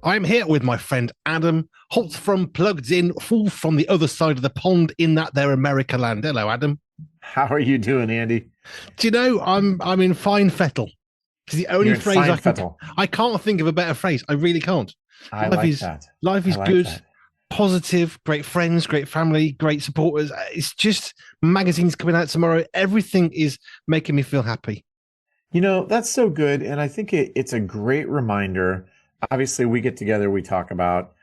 I'm here with my friend Adam Holz from Plugged In, full from the other side of the pond in that there America land. Hello, Adam. How are you doing, Andy? Do you know I'm in fine fettle? It's the only You're in phrase fine fettle. I can't think of a better phrase. I really can't. I Life like is that. life I is like good, that. positive, great friends, great family, great supporters. It's just magazines coming out tomorrow. Everything is making me feel happy. That's so good. And I think it's a great reminder. Obviously, we get together, we talk about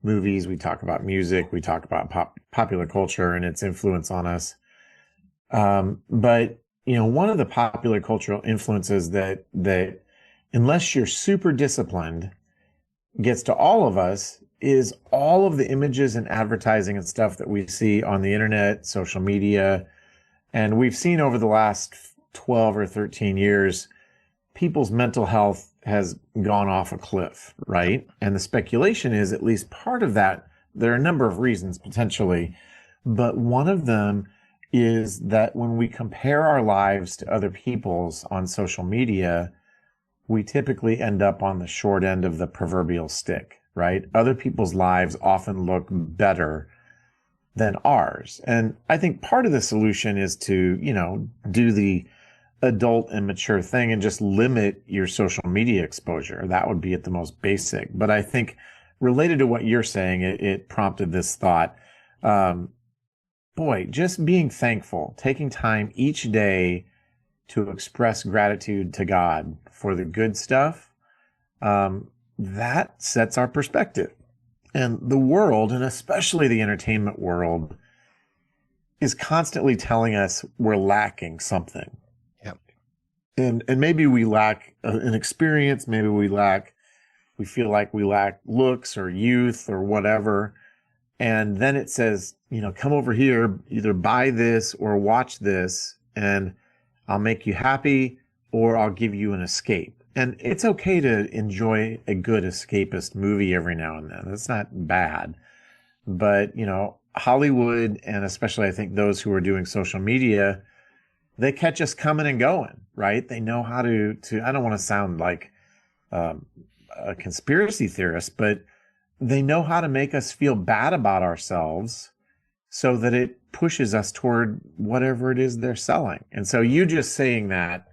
movies, we talk about music, we talk about popular culture and its influence on us. But one of the popular cultural influences that unless you're super disciplined, gets to all of us is all of the images and advertising and stuff that we see on the internet, social media. And we've seen over the last 12 or 13 years, people's mental health has gone off a cliff, Yep. right? And the speculation is at least part of that. There are a number of reasons potentially, but one of them is that when we compare our lives to other people's on social media, we typically end up on the short end of the proverbial stick, right? Other people's lives often look better than ours. And I think part of the solution is to, do the adult and mature thing and just limit your social media exposure. That would be at the most basic. But I think related to what you're saying, it prompted this thought. Um, Boy, just being thankful, taking time each day to express gratitude to God for the good stuff, that sets our perspective. And the world, and especially the entertainment world, is constantly telling us we're lacking something. Yep. And maybe we lack an experience, maybe we feel like we lack looks or youth or whatever. And then it says, come over here, either buy this or watch this, and I'll make you happy or I'll give you an escape. And it's okay to enjoy a good escapist movie every now and then. That's not bad. But, Hollywood, and especially I think those who are doing social media, they catch us coming and going, right? They know how to I don't want to sound like um, a conspiracy theorist, but they know how to make us feel bad about ourselves so that it pushes us toward whatever it is they're selling. And so you just saying that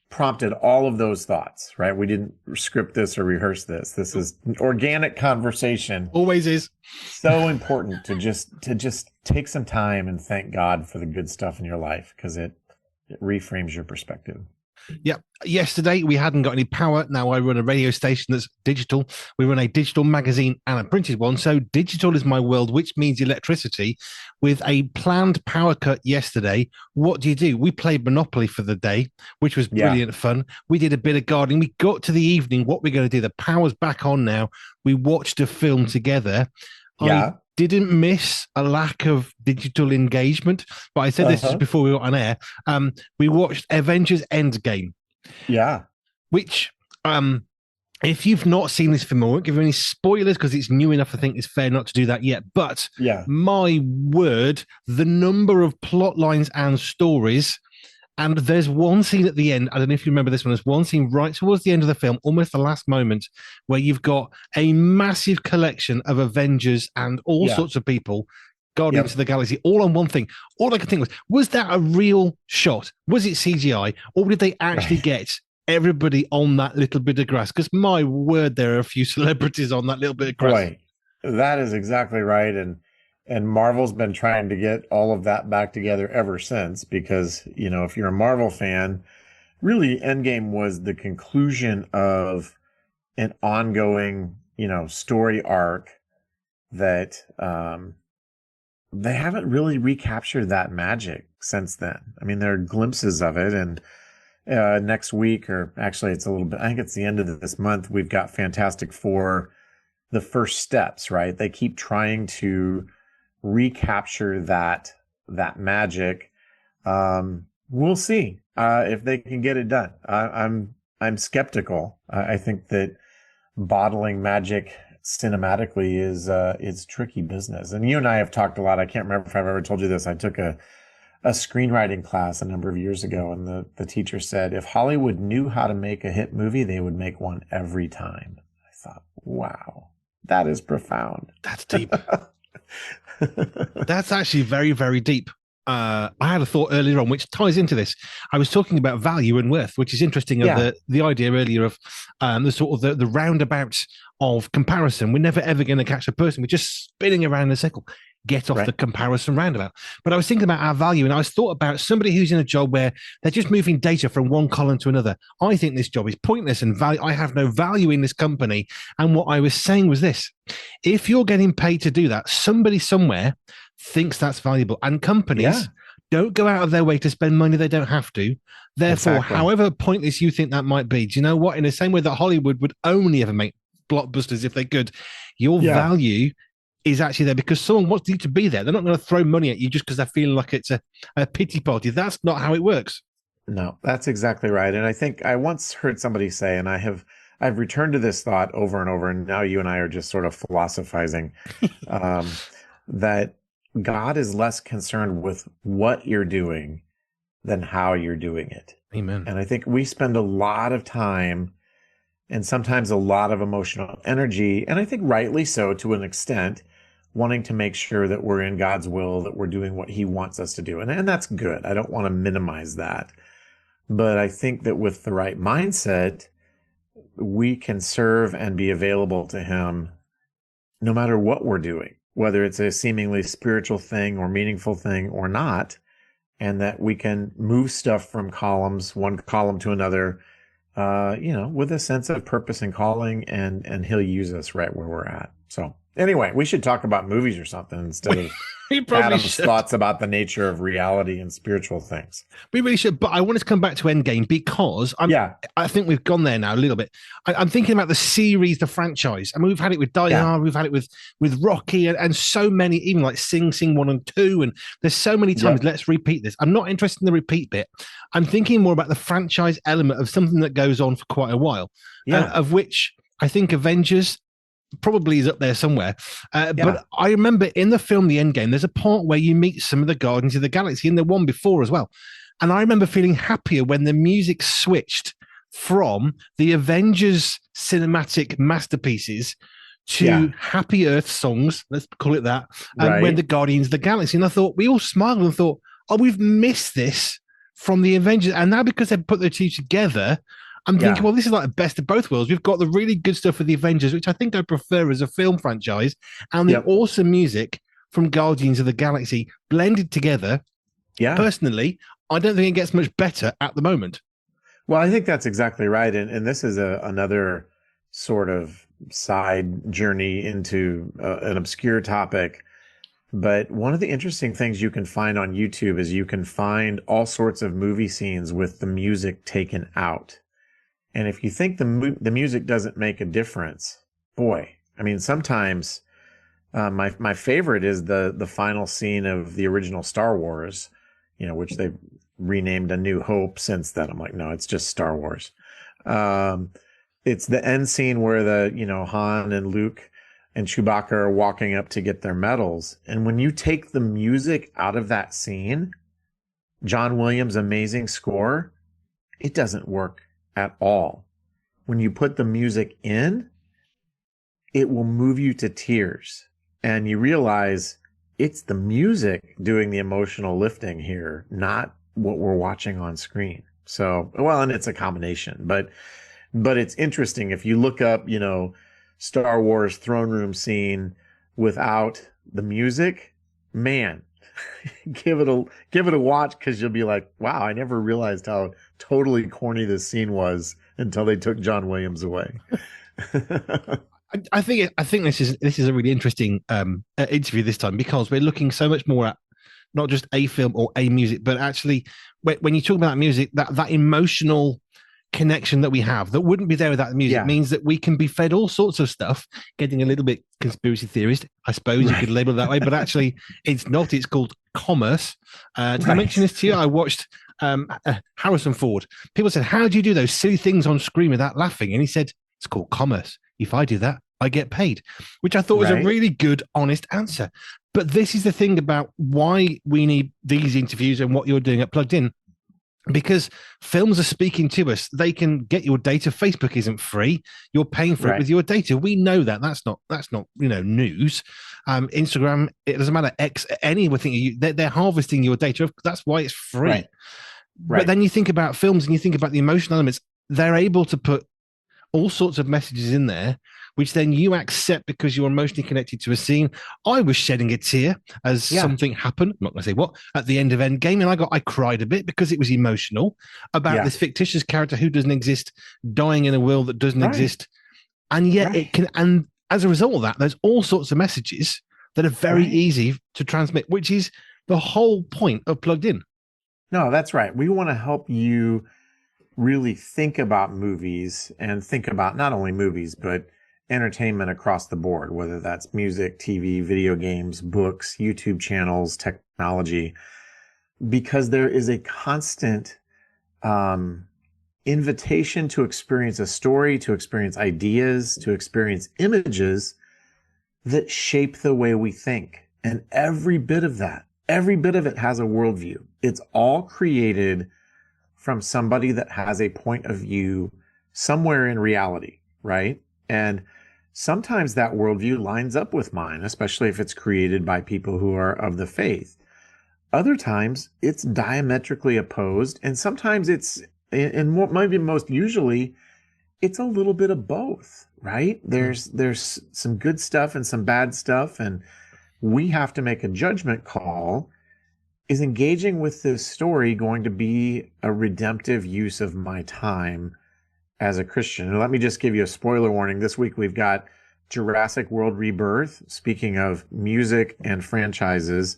prompted all of those thoughts, right? We didn't script this or rehearse this. This is an organic conversation. Always is. So important to just take some time and thank God for the good stuff in your life because it reframes your perspective. Yeah. Yesterday we hadn't got any power. Now I run a radio station that's digital. We run a digital magazine and a printed one. So digital is my world, which means electricity. With a planned power cut yesterday, what do? We played Monopoly for the day, which was Yeah. brilliant fun. We did a bit of gardening. We got to the evening. What we're going to do? The power's back on now. We watched a film together. I Yeah. didn't miss a lack of digital engagement, but I said this just Uh-huh. before we got on air. We watched Avengers Endgame, Yeah. which if you've not seen this film, I won't give you any spoilers because it's new enough. I think it's fair not to do that yet. But Yeah. my word, the number of plot lines and stories. And there's one scene at the end. I don't know if you remember this one. There's one scene right towards the end of the film, almost the last moment, where you've got a massive collection of Avengers and all Yeah. sorts of people, Guardians of Yep. the Galaxy, all on one thing. All I could think was that a real shot? Was it CGI? Or did they actually Right. get everybody on that little bit of grass? Because my word, there are a few celebrities on that little bit of grass. Boy, that is exactly right. And Marvel's been trying to get all of that back together ever since because, if you're a Marvel fan, really Endgame was the conclusion of an ongoing, story arc that they haven't really recaptured that magic since then. I mean, there are glimpses of it, and next week, or actually, it's a little bit. I think it's the end of this month. We've got Fantastic Four, the first steps. Right? They keep trying to recapture that magic. We'll see if they can get it done. I'm skeptical. I think that bottling magic cinematically is tricky business. And you and I have talked a lot. I can't remember if I've ever told you this. I took a screenwriting class a number of years ago, and the teacher said if Hollywood knew how to make a hit movie, they would make one every time. I thought, Wow. That is profound. That's deep. That's actually very, very deep. I had a thought earlier on which ties into this. I was talking about value and worth, which is interesting. Of the idea earlier of the sort of the roundabout of comparison. We're never ever going to catch a person. We're just spinning around in a circle. Get off the comparison roundabout. But I was thinking about our value, and I was thought about somebody who's in a job where they're just moving data from one column to another. I think this job is pointless and value. I have no value in this company. And what I was saying was this: if you're getting paid to do that, somebody somewhere thinks that's valuable, and companies don't go out of their way to spend money they don't have to. Therefore, however pointless you think that might be, do you know what? In the same way that Hollywood would only ever make blockbusters if they could, your value is actually there because someone wants you to be there. They're not going to throw money at you just because they're feeling like it's a pity party. That's not how it works. No, that's exactly right. And I think I once heard somebody say, and I've returned to this thought over and over, and now you and I are just sort of philosophizing, that God is less concerned with what you're doing than how you're doing it. Amen. And I think we spend a lot of time and sometimes a lot of emotional energy, and I think rightly so to an extent, wanting to make sure that we're in God's will, that we're doing what he wants us to do. And that's good. I don't want to minimize that. But I think that with the right mindset, we can serve and be available to him no matter what we're doing, whether it's a seemingly spiritual thing or meaningful thing or not, and that we can move stuff from one column to another, with a sense of purpose and calling, and he'll use us right where we're at. So anyway, we should talk about movies or something instead of Adam's thoughts about the nature of reality and spiritual things. We really should, but I wanted to come back to Endgame because I think we've gone there now a little bit. I'm thinking about the series, the franchise. I mean, we've had it with Die Hard, we've had it with Rocky, and so many, even like Sing 1 and 2, and there's so many times. Let's repeat this. I'm not interested in the repeat bit. I'm thinking more about the franchise element of something that goes on for quite a while, of which I think Avengers probably is up there somewhere. But I remember in the film The Endgame, there's a part where you meet some of the Guardians of the Galaxy, and the one before as well. And I remember feeling happier when the music switched from the Avengers cinematic masterpieces to Happy Earth songs, let's call it that, when the Guardians of the Galaxy. And I thought, we all smiled and thought, oh, we've missed this from the Avengers. And now because they put the two together, I'm thinking, well, this is like the best of both worlds. We've got the really good stuff with the Avengers, which I think I prefer as a film franchise, and the awesome music from Guardians of the Galaxy blended together. Yeah. Personally, I don't think it gets much better at the moment. Well, I think that's exactly right. And this is another sort of side journey into an obscure topic. But one of the interesting things you can find on YouTube is you can find all sorts of movie scenes with the music taken out. And if you think the music doesn't make a difference, boy, I mean, sometimes my favorite is the final scene of the original Star Wars, which they've renamed A New Hope since then. I'm like, no, it's just Star Wars. It's the end scene where Han and Luke and Chewbacca are walking up to get their medals. And when you take the music out of that scene, John Williams' amazing score, it doesn't work at all. When you put the music in, it will move you to tears, and you realize it's the music doing the emotional lifting here, not what we're watching on screen. So, well, and it's a combination, but it's interesting if you look up, Star Wars throne room scene without the music, man, give it a watch, because you'll be like, wow, I never realized how totally corny this scene was until they took John Williams away. I think this is a really interesting interview this time, because we're looking so much more at not just a film or a music, but actually when you talk about music, that emotional connection that we have that wouldn't be there without the music means that we can be fed all sorts of stuff. Getting a little bit conspiracy theorist, I suppose you could label it that way, but actually it's not. It's called commerce. Did I mention this to you? I watched Harrison Ford. People said, how do you do those silly things on screen without laughing? And he said, it's called commerce. If I do that, I get paid, which I thought was a really good, honest answer. But this is the thing about why we need these interviews and what you're doing at Plugged In. because films are speaking to us. They can get your data. Facebook isn't free. You're paying for it Right. with your data. We know that. That's not news. Instagram, it doesn't matter. X, anything, they're harvesting your data. That's why it's free. Right. But Right. then you think about films and you think about the emotional elements. They're able to put all sorts of messages in there, which then you accept because you're emotionally connected to a scene. I was shedding a tear as Yeah. something happened. I'm not going to say what at the end of Endgame, and I cried a bit because it was emotional about Yeah. this fictitious character who doesn't exist, dying in a world that doesn't Right. exist, and yet Right. it can. And as a result of that, there's all sorts of messages that are very Right. easy to transmit, which is the whole point of Plugged In. No, that's right. We want to help you really think about movies and think about not only movies, but entertainment across the board, whether that's music, TV, video games, books, YouTube channels, technology, because there is a constant um, invitation to experience a story, to experience ideas, to experience images that shape the way we think. And every bit of it has a worldview. It's all created from somebody that has a point of view somewhere in reality, right? And sometimes that worldview lines up with mine, especially if it's created by people who are of the faith. Other times it's diametrically opposed, and sometimes and what might be most usually, it's a little bit of both, right? There's some good stuff and some bad stuff, and we have to make a judgment call. Is engaging with this story going to be a redemptive use of my time as a Christian? And let me just give you a spoiler warning. This week we've got Jurassic World Rebirth. Speaking of music and franchises,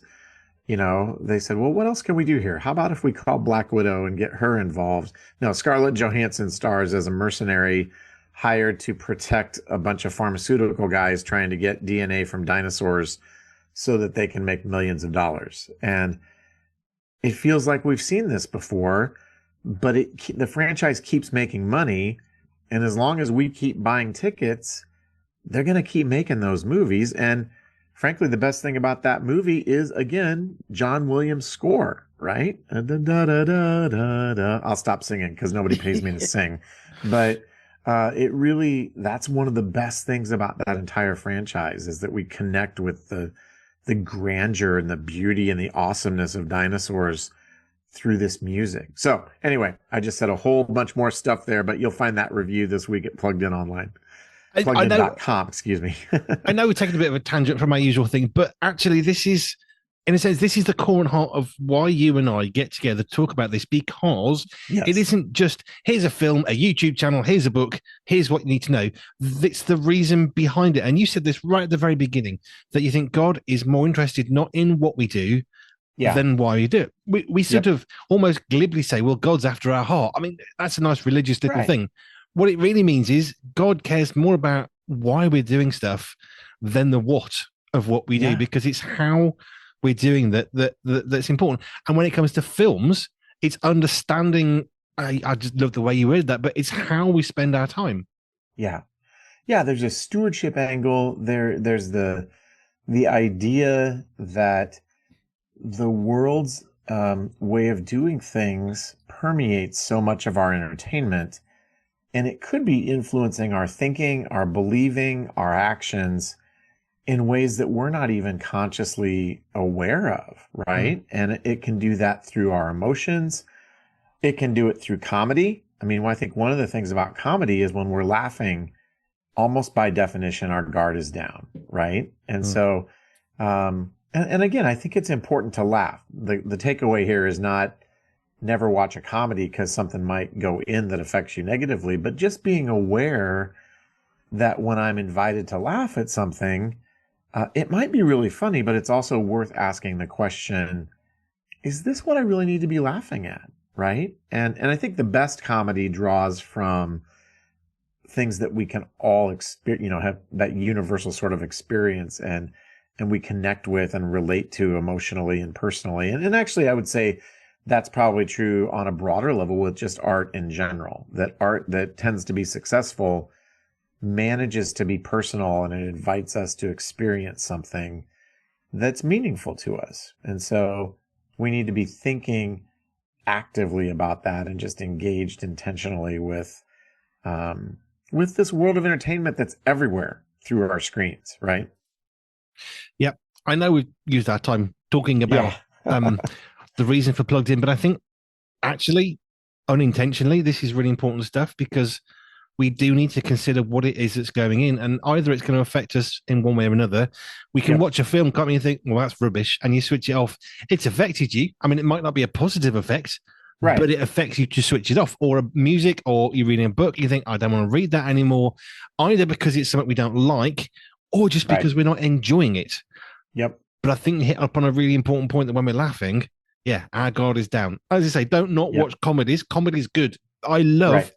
they said, well, what else can we do here? How about if we call Black Widow and get her involved? No, Scarlett Johansson stars as a mercenary hired to protect a bunch of pharmaceutical guys trying to get DNA from dinosaurs so that they can make millions of dollars. And it feels like we've seen this before, but the franchise keeps making money. And as long as we keep buying tickets, they're going to keep making those movies. And frankly, the best thing about that movie is, again, John Williams' score, right? Da, da, da, da, da, da. I'll stop singing because nobody pays me to sing. But that's one of the best things about that entire franchise is that we connect with the grandeur and the beauty and the awesomeness of dinosaurs through this music. So anyway, I just said a whole bunch more stuff there, but you'll find that review this week at Plugged In Online. I know Pluggedin.com, excuse me. I know we're taking a bit of a tangent from my usual thing, but actually, this is, in a sense, this is the core and heart of why you and I get together to talk about this, because it Yes. isn't just here's a film, a YouTube channel, here's a book, here's what you need to know. It's the reason behind it. And you said this right at the very beginning, that you think God is more interested not in what we do Yeah. than why we do it. We sort Yep. of almost glibly say, well, God's after our heart. I mean, that's a nice religious little Right. thing. What it really means is God cares more about why we're doing stuff than the what of what we do, Yeah. because it's how we're doing that's important. And when it comes to films, it's understanding. I just love the way you read that, but it's how we spend our time. Yeah. Yeah. There's a stewardship angle. There's the idea that the world's way of doing things permeates so much of our entertainment, and it could be influencing our thinking, our believing, our actions in ways that we're not even consciously aware of, right? And it can do that through our emotions. It can do it through comedy. I mean, I think one of the things about comedy is when we're laughing, almost by definition, our guard is down, right? And so, and again, I think it's important to laugh. The takeaway here is not never watch a comedy because something might go in that affects you negatively, but just being aware that when I'm invited to laugh at something, it might be really funny, but it's also worth asking the question, is this what I really need to be laughing at? Right. And I think the best comedy draws from things that we can all experience, have that universal sort of experience and we connect with and relate to emotionally and personally. And actually, I would say that's probably true on a broader level with just art in general, that art that tends to be successful manages to be personal and it invites us to experience something that's meaningful to us. And so we need to be thinking actively about that and just engaged intentionally with this world of entertainment that's everywhere through our screens, right? Yep. I know we've used our time talking about Yeah. the reason for plugged in, but I think actually, unintentionally, this is really important stuff because we do need to consider what it is that's going in, and either it's going to affect us in one way or another. We can Yep. watch a film, can't we, and think, well, that's rubbish, and you switch it off. It's affected you. I mean, it might not be a positive effect, Right. but it affects you to switch it off. Or a music, or you're reading a book, you think, I don't want to read that anymore, either because it's something we don't like, or just because we're not enjoying it. Yep. But I think you hit up on a really important point that when we're laughing, yeah, our guard is down. As I say, don't not watch comedies. Comedy's good. I love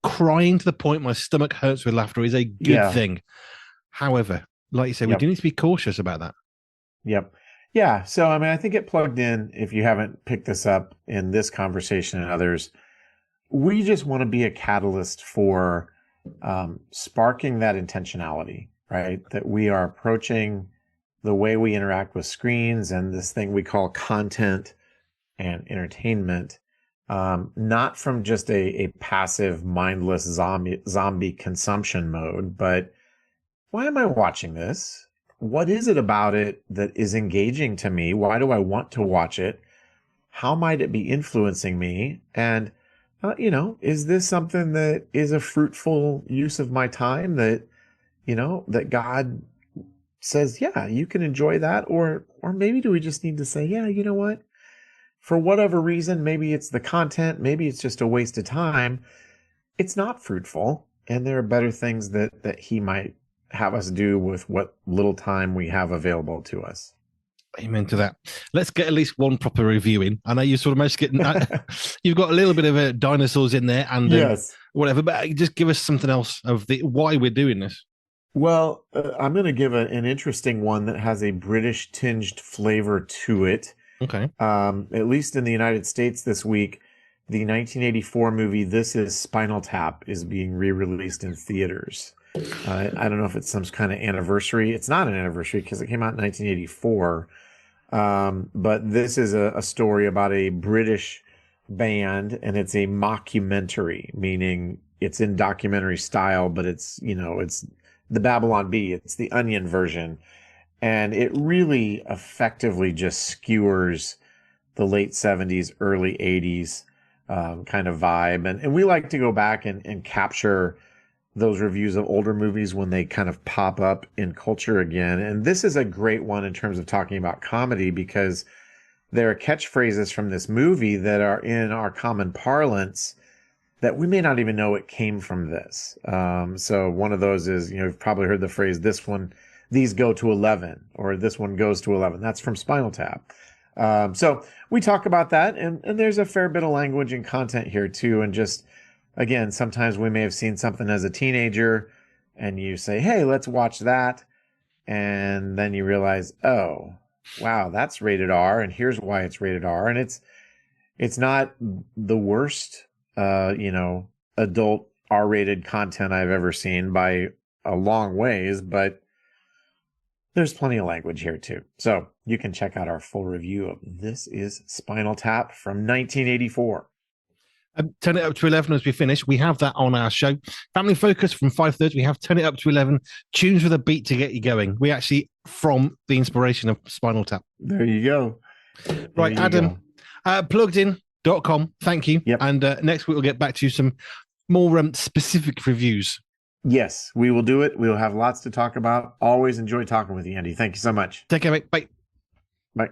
crying to the point my stomach hurts with laughter is a good thing. However, like you say, we do need to be cautious about that. Yep. Yeah. So, I mean, I think it plugged in, if you haven't picked this up in this conversation and others, we just want to be a catalyst for sparking that intentionality, right? That we are approaching the way we interact with screens and this thing we call content and entertainment, not from just a passive, mindless zombie consumption mode, but why am I watching this? What is it about it that is engaging to me? Why do I want to watch it? How might it be influencing me? And, is this something that is a fruitful use of my time that, that God says, yeah, you can enjoy that? Or maybe do we just need to say, yeah, you know what? For whatever reason, maybe it's the content, maybe it's just a waste of time. It's not fruitful. And there are better things that he might have us do with what little time we have available to us. Amen to that. Let's get at least one proper review in. I know you sort of most getting, you've got a little bit of dinosaurs in there and whatever, but just give us something else of the why we're doing this. Well, I'm going to give an interesting one that has a British tinged flavor to it. Okay. At least in the United States this week, the 1984 movie This Is Spinal Tap is being re-released in theaters. I don't know if it's some kind of anniversary. It's not an anniversary because it came out in 1984. But this is a story about a British band, and it's a mockumentary, meaning it's in documentary style, but it's the Babylon Bee. It's the Onion version. And it really effectively just skewers the late 70s, early 80s kind of vibe. And we like to go back and capture those reviews of older movies when they kind of pop up in culture again. And this is a great one in terms of talking about comedy because there are catchphrases from this movie that are in our common parlance that we may not even know it came from this. So one of those is, you've probably heard the phrase, these go to 11, or this one goes to 11. That's from Spinal Tap. So we talk about that, and there's a fair bit of language and content here too. And just, again, sometimes we may have seen something as a teenager and you say, hey, let's watch that. And then you realize, oh, wow, that's rated R. And here's why it's rated R. And it's not the worst, adult R-rated content I've ever seen by a long ways, but there's plenty of language here too. So you can check out our full review of This Is Spinal Tap from 1984. Turn it up to 11 as we finish. We have that on our show. Family Focus from 5:30. We have Turn It Up to 11. Tunes with a beat to get you going. We actually from the inspiration of Spinal Tap. There you go. Right, Adam, pluggedin.com. Thank you. Yep. And next week we'll get back to some more specific reviews. Yes, we will do it. We'll have lots to talk about. Always enjoy talking with you, Andy. Thank you so much. Take care, mate. Bye. Bye.